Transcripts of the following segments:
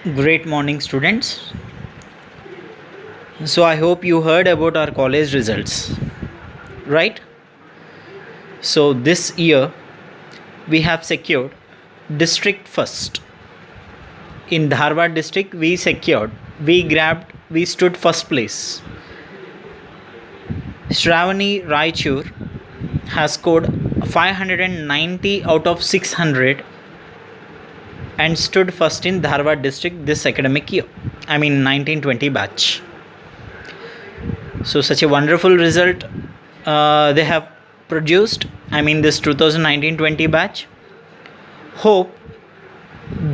Great morning, students. So, I hope you heard about our college results, right? So, this year we have secured district first. In Dharwad district, we stood first place. Shravani Raichur has scored 590 out of 600 and stood first in Dharwad district this academic year. 1920 batch. So such a wonderful result they have produced. This 2019-20 batch. Hope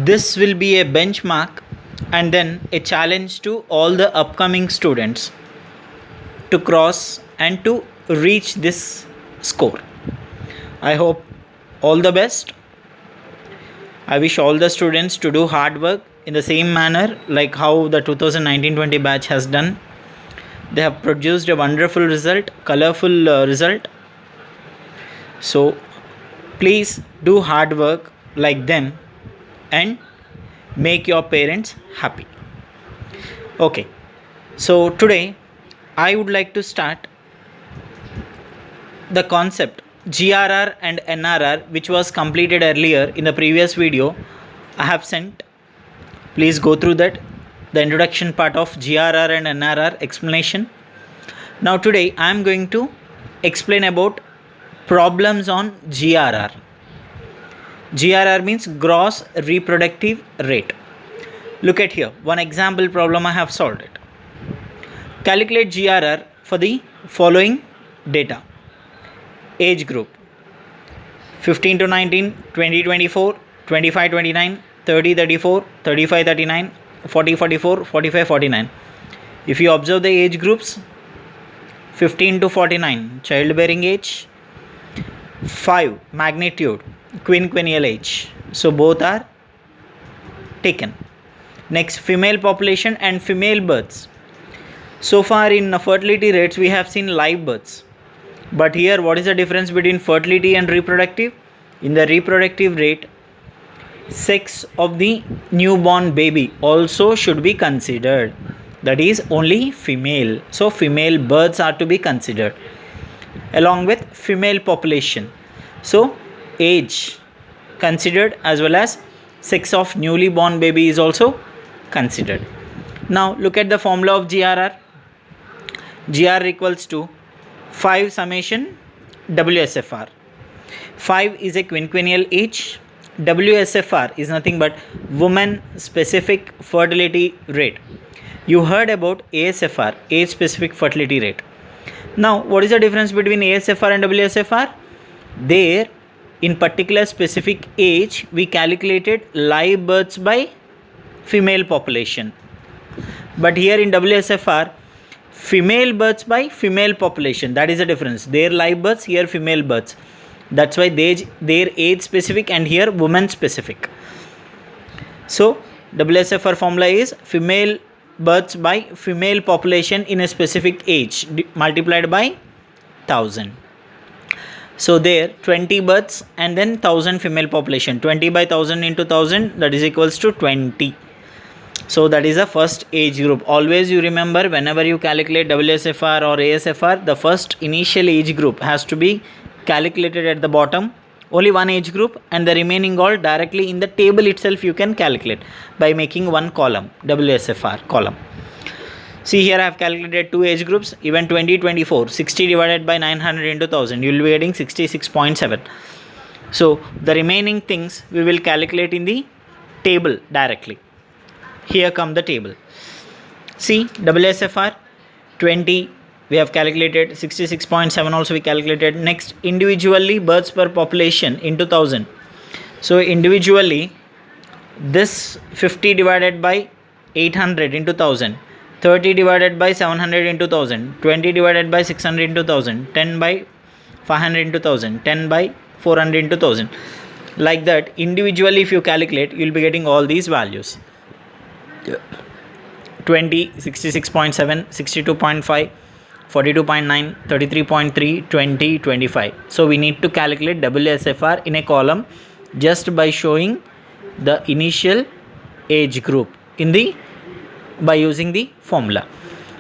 this will be a benchmark and then a challenge to all the upcoming students to cross and to reach this score. I hope all the best. I wish all the students to do hard work in the same manner like how the 2019-20 batch has done. They have produced a wonderful result, colorful result. So please do hard work like them and make your parents happy. Okay, so today I would like to start the concept GRR and NRR, which was completed earlier in the previous video. I have sent. Please go through that. The introduction part of GRR and NRR explanation. Now today I am going to explain about problems on GRR. GRR means gross reproductive rate. Look at here, one example problem I have solved it. Calculate GRR for the following data. Age group 15 to 19, 20 24, 25 29, 30 34, 35 39, 40 44, 45 49. If you observe the age groups, 15 to 49 childbearing age, 5 magnitude quinquennial age, so both are taken. Next, female population and female births. So far in fertility rates we have seen live births, but here what is the difference between fertility and reproductive? In the reproductive rate, sex of the newborn baby also should be considered, that is only female, so female births are to be considered along with female population. So age considered as well as sex of newly born baby is also considered. Now look at the formula of GRR. GR equals to 5 summation WSFR. 5 is a quinquennial age. WSFR is nothing but woman specific fertility rate. You heard about ASFR, age specific fertility rate. Now what is the difference between ASFR and WSFR? There in particular specific age we calculated live births by female population, but here in WSFR female births by female population, that is the difference. There live births, here female births. That's why their age specific and here woman specific. So WSFR formula is female births by female population in a specific age multiplied by 1000. So there 20 births and then 1000 female population, 20 by 1000 into 1000, that is equals to 20. So that is the first age group. Always you remember, whenever you calculate WSFR or ASFR, the first initial age group has to be calculated at the bottom, only one age group, and the remaining all directly in the table itself you can calculate by making one column, WSFR column. See here I have calculated two age groups, even 20 24, 60 divided by 900 into 1000, you will be getting 66.7. So the remaining things we will calculate in the table directly. Here come the table. See WSFR 20 we have calculated, 66.7 also we calculated. Next, individually births per population into 1000. So individually this 50 divided by 800 into 1000, 30 divided by 700 into 1000, 20 divided by 600 into 1000, 10 by 500 into 1000, 10 by 400 into 1000. Like that individually if you calculate, you will be getting all these values. 20, 66.7, 62.5, 42.9, 33.3, 20, 25. So we need to calculate WSFR in a column just by showing the initial age group. by using the formula.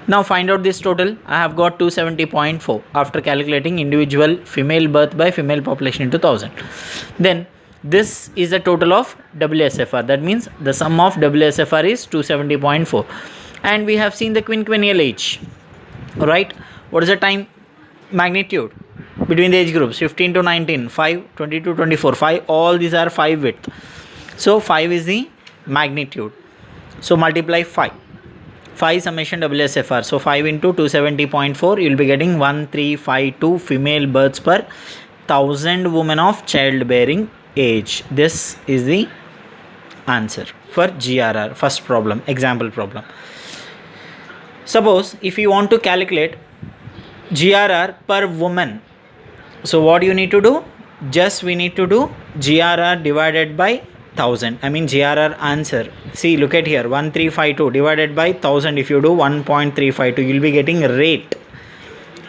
Now find out this total. I have got 270.4 after calculating individual female birth by female population into 1000. Then this is a total of WSFR. That means the sum of WSFR is 270.4. And we have seen the quinquennial age. Right? What is the time magnitude between the age groups? 15 to 19, 5, 20 to 24, 5. All these are 5 width. So 5 is the magnitude. So multiply 5. 5 summation WSFR. So 5 into 270.4, you will be getting 1352 female births per 1000 women of childbearing age. This is the answer for GRR, first problem, example problem. Suppose if you want to calculate GRR per woman, so what you need to do? Just we need to do GRR divided by 1000. I mean GRR answer. See, look at here, 1352 divided by 1000. If you do 1.352, you will be getting rate.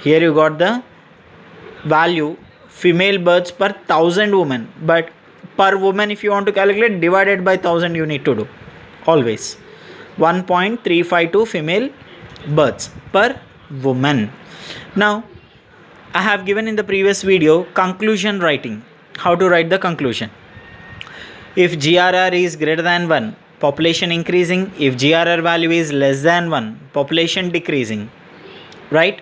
Here you got the value female births per 1000 women, but per woman if you want to calculate, divided by 1000 you need to do always. 1.352 female births per woman. Now I have given in the previous video conclusion writing, how to write the conclusion. If GRR is greater than 1, population increasing. If GRR value is less than 1, population decreasing. Right?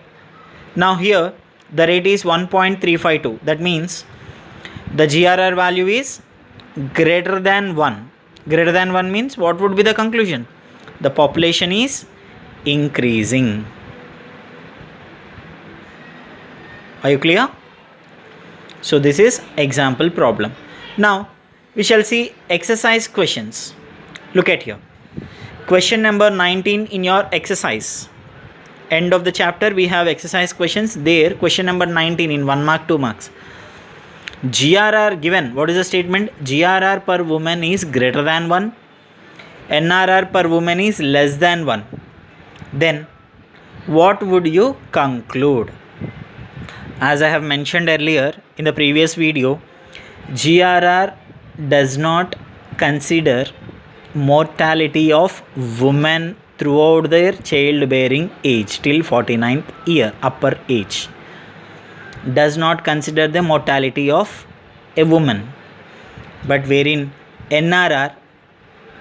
Now here the rate is 1.352. That means the GRR value is greater than 1. Greater than 1 means what would be the conclusion? The population is increasing. Are you clear? So this is example problem. Now we shall see exercise questions. Look at here. Question number 19 in your exercise. End of the chapter we have exercise questions. There question number 19 in 1 mark, 2 marks. GRR given. What is the statement? GRR per woman is greater than 1. NRR per woman is less than 1. Then what would you conclude? As I have mentioned earlier in the previous video, GRR does not consider mortality of women throughout their childbearing age till 49th year, upper age. Does not consider the mortality of a woman, but wherein NRR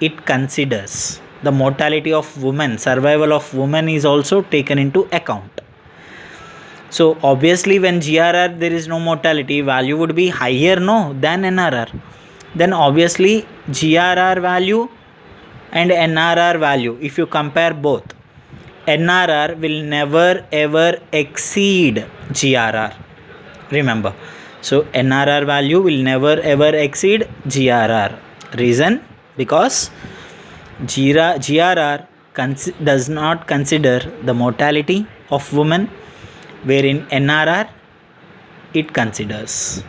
it considers the mortality of women, survival of women is also taken into account. So obviously when GRR there is no mortality, value would be higher than NRR. Then obviously GRR value and NRR value, if you compare both, NRR will never ever exceed GRR. Remember, so NRR value will never ever exceed GRR. Reason? Because GRR does not consider the mortality of women, wherein NRR it considers.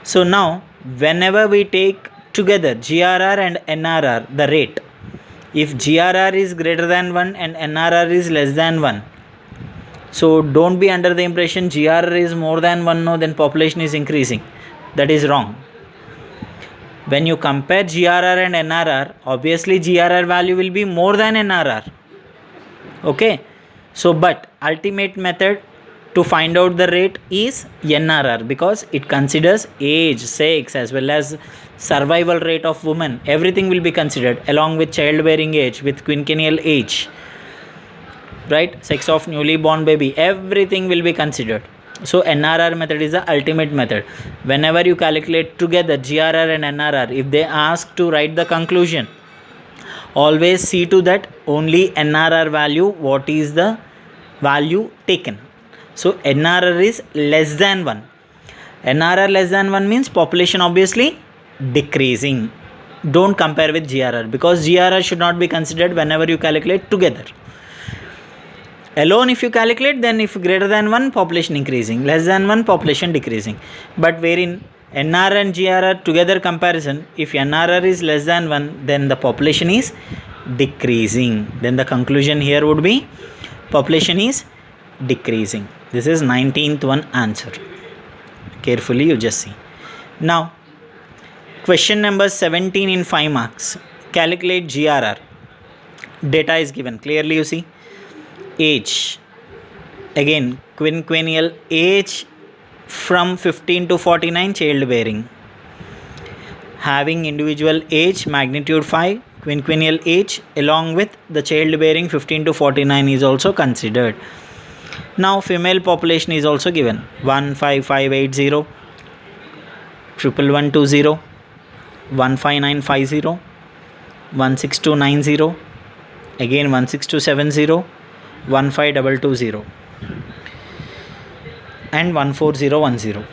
So now whenever we take together GRR and NRR, the rate, if GRR is greater than 1 and NRR is less than 1, so don't be under the impression GRR is more than 1, no, then population is increasing. That is wrong. When you compare GRR and NRR, obviously GRR value will be more than NRR. Okay. So but ultimate method to find out the rate is NRR, because it considers age, sex as well as survival rate of women. Everything will be considered along with childbearing age, with quinquennial age, right? Sex of newly born baby, everything will be considered. So NRR method is the ultimate method. Whenever you calculate together GRR and NRR, if they ask to write the conclusion, always see to that only NRR value, what is the value taken. So NRR is less than 1. NRR less than 1 means population obviously decreasing. Don't compare with GRR, because GRR should not be considered whenever you calculate together. Alone if you calculate, then if greater than 1, population increasing, less than 1, population decreasing. But wherein NRR and GRR together comparison, if NRR is less than 1, then the population is decreasing. Then the conclusion here would be population is decreasing. This is 19th one answer. Carefully you just see. Now question number 17 in 5 marks. calculate GRR. Data is given clearly, you see. Age, again quinquennial age from 15 to 49, childbearing. Having individual age magnitude 5, quinquennial age along with the childbearing 15 to 49 is also considered. Now female population is also given 15580, 11120, 15950, 16290, again 16270, 15220 and 14010.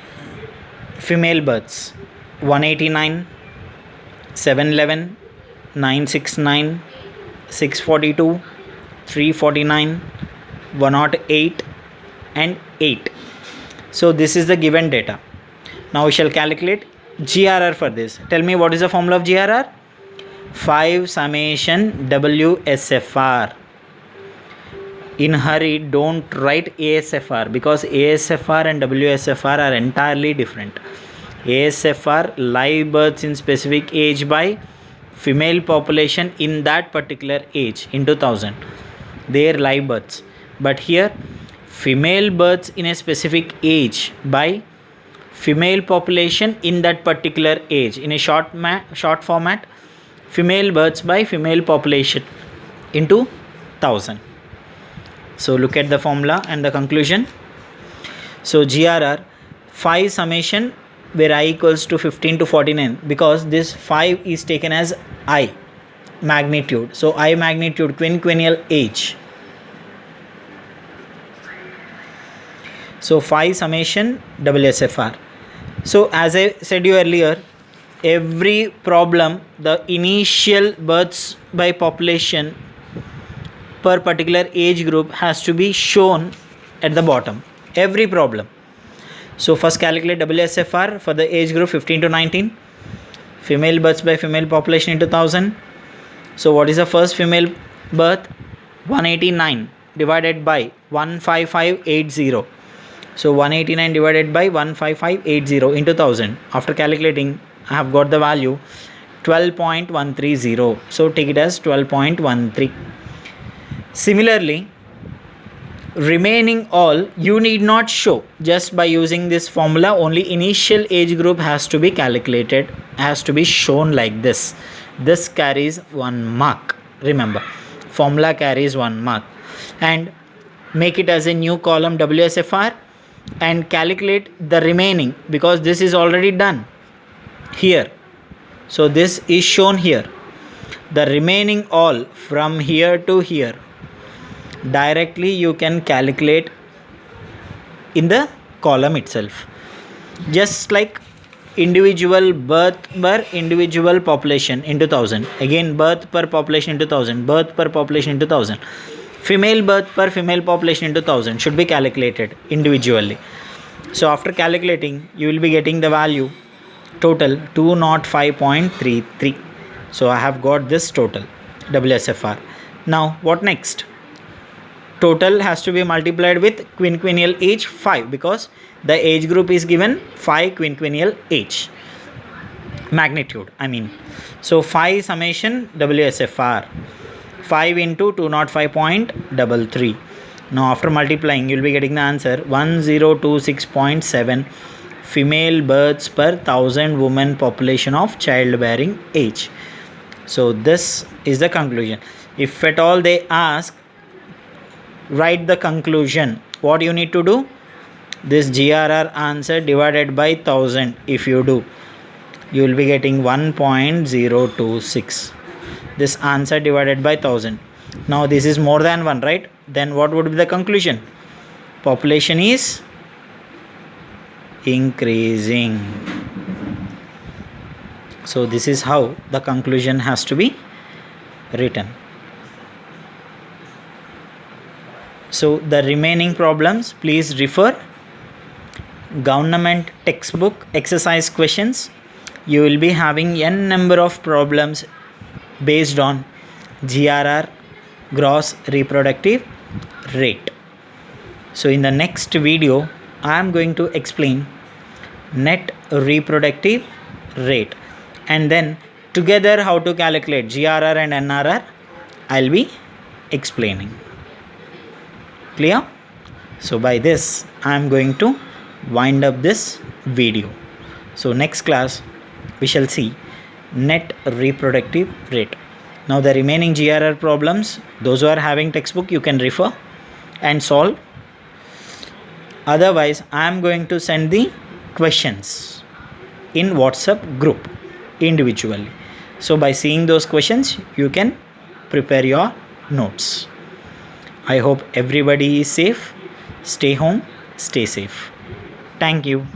Female births 189, 711, 969, 642, 349, 108 and 8. So this is the given data. Now we shall calculate GRR for this. Tell me, what is the formula of GRR? 5 summation WSFR. In hurry, don't write ASFR, because ASFR and WSFR are entirely different. ASFR, live births in specific age by female population in that particular age into 1000, their live births. But here female births in a specific age by female population in that particular age, in a short format, female births by female population into 1000. So look at the formula and the conclusion. So GRR 5 summation where I equals to 15 to 49, because this 5 is taken as I magnitude. So I magnitude quinquennial age. So 5 summation WSFR. So as I said you earlier, every problem, the initial births by population per particular age group has to be shown at the bottom. Every problem. So first calculate WSFR for the age group 15 to 19. Female births by female population into 1000. So what is the first female birth? 189 divided by 15580. So 189 divided by 15580 into 1000. After calculating, I have got the value 12.130. So take it as 12.13. Similarly, remaining all you need not show. Just by using this formula, only initial age group has to be calculated, has to be shown like this. This carries 1 mark. Remember, formula carries 1 mark. And make it as a new column WSFR and calculate the remaining, because this is already done here. So this is shown here. The remaining all from here to here, directly you can calculate in the column itself. Just like individual birth per individual population into 1000. Again, birth per population into 1000. Birth per population into 1000. Female birth per female population into 1000 should be calculated individually. So after calculating, you will be getting the value total 205.33. So I have got this total WSFR. Now what next? Total has to be multiplied with quinquennial age 5, because the age group is given 5 quinquennial age magnitude, I mean. So 5 summation WSFR, 5 into 205.33. Now after multiplying, you will be getting the answer 1026.7 female births per 1000 women population of childbearing age. So this is the conclusion. If at all they ask, write the conclusion. What you need to do? This GRR answer divided by 1000. If you do, you will be getting 1.026. This answer divided by 1000. Now this is more than 1, right? Then what would be the conclusion? Population is increasing. So this is how the conclusion has to be written. So the remaining problems, please refer government textbook exercise questions. You will be having n number of problems based on GRR, gross reproductive rate. So in the next video, I am going to explain net reproductive rate, and then Together, how to calculate GRR and NRR, I'll be explaining. Clear? So by this, I'm going to wind up this video. So next class, we shall see net reproductive rate. Now the remaining GRR problems, those who are having textbook, you can refer and solve. Otherwise, I am going to send the questions in WhatsApp group individually. So by seeing those questions, you can prepare your notes. I hope everybody is safe. Stay home, stay safe. Thank you.